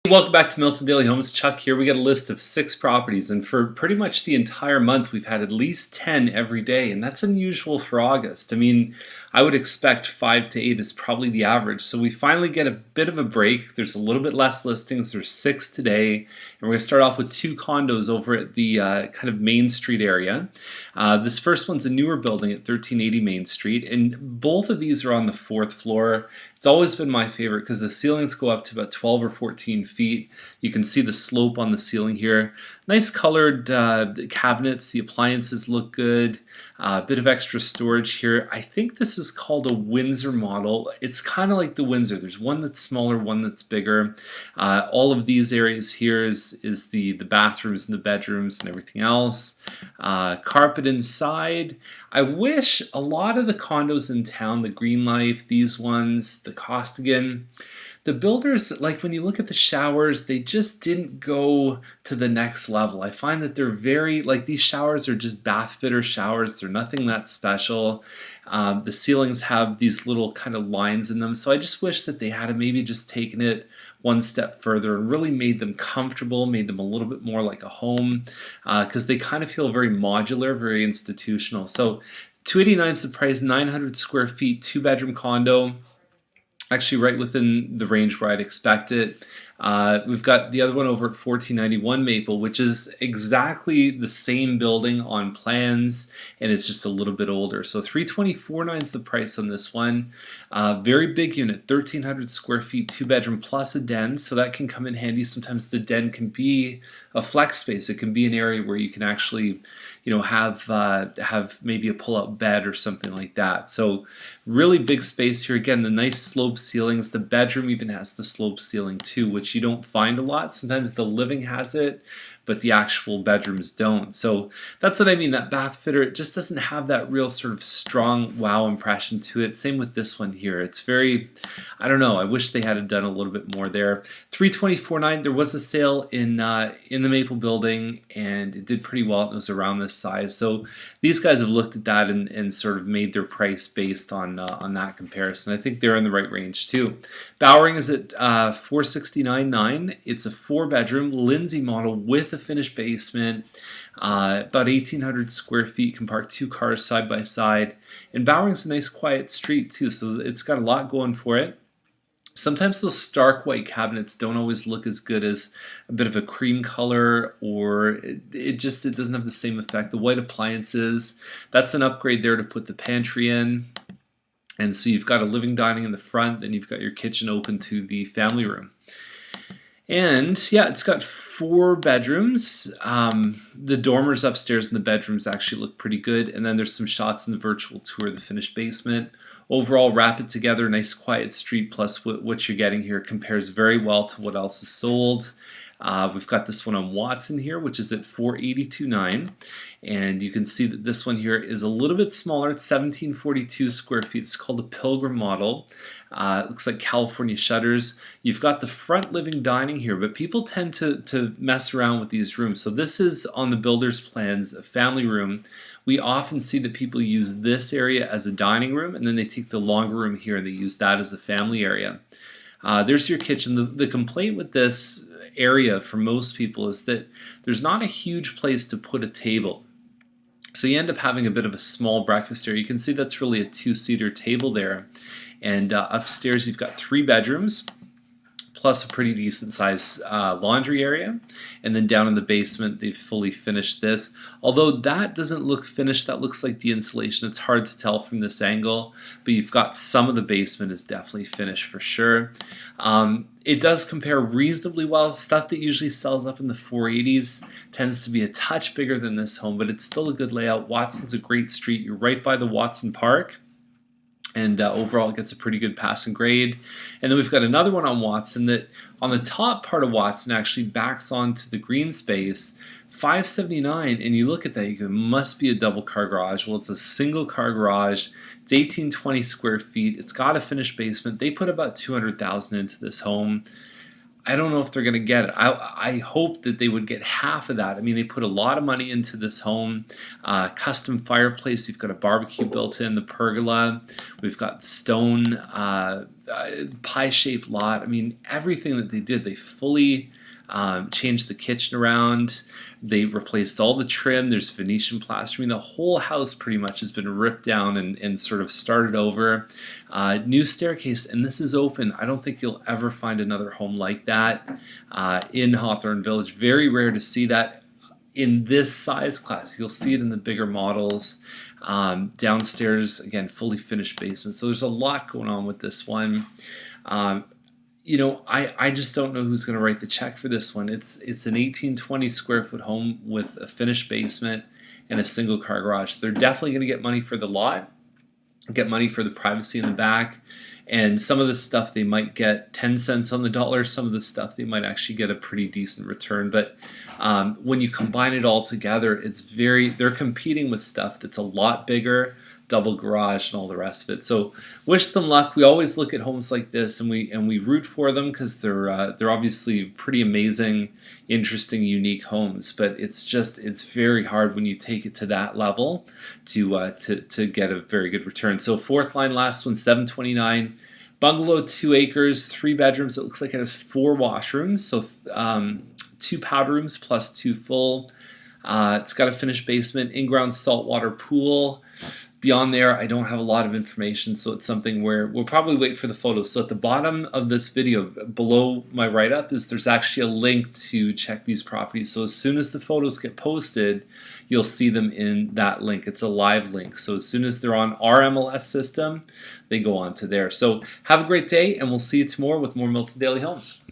Welcome back to Milton Daily Homes. Chuck here. We got a list of 6 properties, and for pretty much the entire month, we've had at least 10 every day, and that's unusual for August. I mean, I would expect 5 to 8 is probably the average. So we finally get a bit of a break. There's a little bit less listings. There's 6 today, and we're going to start off with 2 condos over at the kind of Main Street area. This first one's a newer building at 1380 Main Street, and both of these are on the 4th floor. It's always been my favorite because the ceilings go up to about 12 or 14 feet. You can see the slope on the ceiling here. Nice colored cabinets. The appliances look good. A bit of extra storage here. I think this is called a Windsor model. It's kind of like the Windsor. There's one that's smaller, one that's bigger. All of these areas here is the bathrooms and the bedrooms and everything else. Carpet inside. I wish a lot of the condos in town, the Green Life, these ones, the Costigan, the builders, like when you look at the showers, they just didn't go to the next level. I find that they're very, like these showers are just bath fitter showers. They're nothing that special. The ceilings have these little kind of lines in them. So I just wish that they had maybe just taken it one step further and really made them comfortable, made them a little bit more like a home, because they kind of feel very modular, very institutional. So 289 is the price, 900 square feet, 2-bedroom condo. Actually right within the range where I'd expect it. We've got the other one over at 1491 Maple, which is exactly the same building on plans, and it's just a little bit older. So 324.9 is the price on this one. Very big unit, 1,300 square feet, 2-bedroom plus a den, so that can come in handy. Sometimes the den can be a flex space. It can be an area where you can actually, have maybe a pull-out bed or something like that. So really big space here. Again, the nice sloped ceilings. The bedroom even has the sloped ceiling too, which you don't find a lot. Sometimes the living has it, but the actual bedrooms don't. So that's what I mean, that bath fitter, it just doesn't have that real sort of strong wow impression to it. Same with this one here. It's very, I don't know, I wish they had done a little bit more there. 324.9, there was a sale in the Maple building, and it did pretty well. It was around this size. So these guys have looked at that and sort of made their price based on that comparison. I think they're in the right range too. Bowering is at 469.9. It's a 4-bedroom Lindsay model with a finished basement, about 1,800 square feet, can park 2 cars side by side, and Bowering's a nice quiet street too, so it's got a lot going for it. Sometimes those stark white cabinets don't always look as good as a bit of a cream color, or it doesn't have the same effect. The white appliances, that's an upgrade there to put the pantry in. And so you've got a living dining in the front, then you've got your kitchen open to the family room. And yeah, it's got 4 bedrooms. The dormers upstairs and the bedrooms actually look pretty good. And then there's some shots in the virtual tour of the finished basement. Overall, wrap it together, nice quiet street, plus what you're getting here compares very well to what else is sold. We've got this one on Watson here, which is at 482.9. And you can see that this one here is a little bit smaller. It's 1,742 square feet. It's called a Pilgrim model. It looks like California shutters. You've got the front living dining here, but people tend to mess around with these rooms. So this is on the builder's plans, a family room. We often see that people use this area as a dining room, and then they take the longer room here and they use that as a family area. There's your kitchen. The complaint with this area for most people is that there's not a huge place to put a table. So you end up having a bit of a small breakfast area. You can see that's really a 2-seater table there. And upstairs you've got 3 bedrooms, plus a pretty decent sized laundry area. And then down in the basement, they've fully finished this. Although that doesn't look finished, that looks like the insulation. It's hard to tell from this angle, but you've got some of the basement is definitely finished for sure. It does compare reasonably well. Stuff that usually sells up in the 480s tends to be a touch bigger than this home, but it's still a good layout. Watson's a great street. You're right by the Watson Park. And overall, it gets a pretty good passing grade. And then we've got another one on Watson that on the top part of Watson actually backs onto the green space, 579. And you look at that, you go, it must be a double car garage. Well, it's a single car garage. It's 1,820 square feet. It's got a finished basement. They put about $200,000 into this home. I don't know if they're going to get it. I hope that they would get half of that. I mean, they put a lot of money into this home. Custom fireplace. You've got a barbecue built in, the pergola. We've got the stone pie-shaped lot. I mean, everything that they did, they fully changed the kitchen around. They replaced all the trim. There's Venetian plastering. The whole house pretty much has been ripped down and sort of started over. New staircase, and this is open. I don't think you'll ever find another home like that in Hawthorne Village. Very rare to see that in this size class. You'll see it in the bigger models. Downstairs, again, fully finished basement. So there's a lot going on with this one. I just don't know who's going to write the check for this one. It's an 1820 square foot home with a finished basement and a single car garage. They're definitely going to get money for the lot, get money for the privacy in the back, and some of the stuff they might get 10 cents on the dollar. Some of the stuff they might actually get a pretty decent return. But when you combine it all together, they're competing with stuff that's a lot bigger, double garage and all the rest of it. So wish them luck. We always look at homes like this and we root for them because they're obviously pretty amazing, interesting, unique homes. But it's very hard when you take it to that level to get a very good return. So fourth line, last one, 729. Bungalow, 2 acres, 3 bedrooms. It looks like it has 4 washrooms. So 2 powder rooms plus 2 full. It's got a finished basement, in-ground saltwater pool. Beyond there, I don't have a lot of information, so it's something where we'll probably wait for the photos. So at the bottom of this video, below my write-up, there's actually a link to check these properties. So as soon as the photos get posted, you'll see them in that link. It's a live link. So as soon as they're on our MLS system, they go on to there. So have a great day, and we'll see you tomorrow with more Milton Daily Homes.